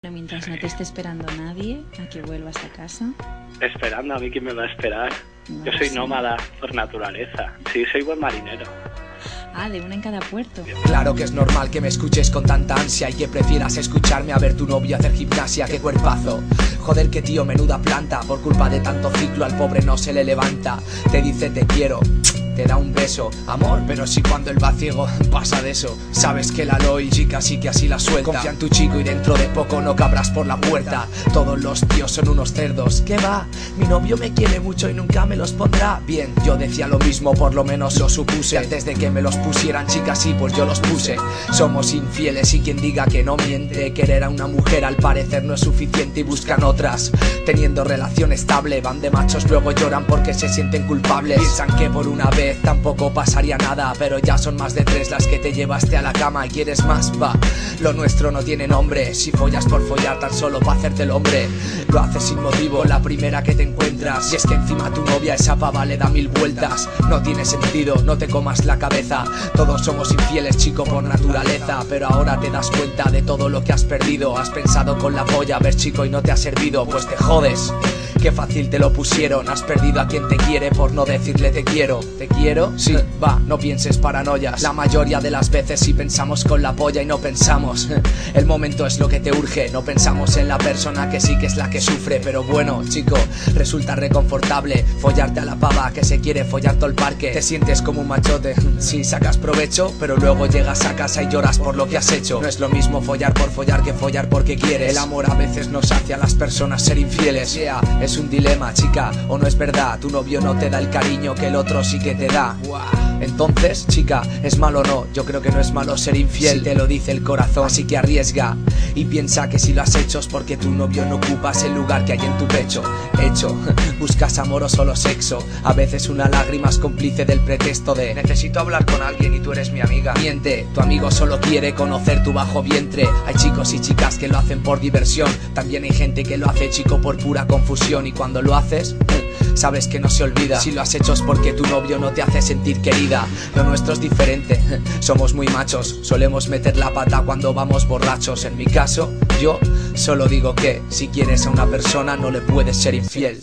Pero mientras no te esté esperando nadie a que vuelvas a casa. Esperando, ¿a mí quién me va a esperar? No Yo lo soy sé. nómada por naturaleza. Sí, soy buen marinero. Ah, de una en cada puerto. Claro que es normal que me escuches con tanta ansia y que prefieras escucharme a ver tu novio hacer gimnasia. ¡Qué cuerpazo! Joder, que tío, menuda planta. Por culpa de tanto ciclo al pobre no se le levanta. Te dice te quiero, te da un beso, amor, pero si cuando él va ciego pasa de eso. Sabes que la chica sí que así la suelta. Confía en tu chico y dentro de poco no cabrás por la puerta. Todos los tíos son unos cerdos. ¿Qué va? Mi novio me quiere mucho y nunca me los pondrá. Bien, yo decía lo mismo, por lo menos lo supuse. Y antes de que me los pusieran chicas, sí, pues yo los puse. Somos infieles y quien diga que no miente. Querer a una mujer al parecer no es suficiente y buscan otras. Teniendo relación estable, van de machos, luego lloran porque se sienten culpables. Piensan que por una vez tampoco pasaría nada, pero ya son más de 3 las que te llevaste a la cama y quieres más, va. Lo nuestro no tiene nombre, si follas por follar tan solo pa' hacerte el hombre. Lo haces sin motivo, la primera que te encuentras. Y es que encima tu novia esa pava le da 1000 vueltas. No tiene sentido, no te comas la cabeza. Todos somos infieles, chico, por naturaleza. Pero ahora te das cuenta de todo lo que has perdido. Has pensado con la polla, ves chico, y no te ha servido, pues te jodes. Qué fácil te lo pusieron, has perdido a quien te quiere por no decirle te quiero. ¿Te quiero? Sí, va, no pienses paranoias. La mayoría de las veces sí pensamos con la polla y no pensamos. El momento es lo que te urge, no pensamos en la persona que sí que es la que sufre. Pero bueno, chico, resulta reconfortable follarte a la pava que se quiere follar todo el parque. Te sientes como un machote, sí, sacas provecho, pero luego llegas a casa y lloras por lo que has hecho. No es lo mismo follar por follar que follar porque quieres. El amor a veces nos hace a las personas ser infieles. Yeah, es un dilema, chica, o no es verdad. Tu novio no te da el cariño que el otro sí que te da. Entonces, chica, ¿es malo o no? Yo creo que no es malo ser infiel, sí, te lo dice el corazón. Así que arriesga y piensa que si lo has hecho es porque tu novio no ocupas el lugar que hay en tu pecho. Hecho, buscas amor o solo sexo. A veces una lágrima es cómplice del pretexto de necesito hablar con alguien y tú eres mi amiga. Miente, tu amigo solo quiere conocer tu bajo vientre. Hay chicos y chicas que lo hacen por diversión. También hay gente que lo hace, chico, por pura confusión. Y cuando lo haces, sabes que no se olvida. Si lo has hecho es porque tu novio no te hace sentir querida. Lo nuestro es diferente, somos muy machos. Solemos meter la pata cuando vamos borrachos. En mi caso, yo solo digo que si quieres a una persona no le puedes ser infiel.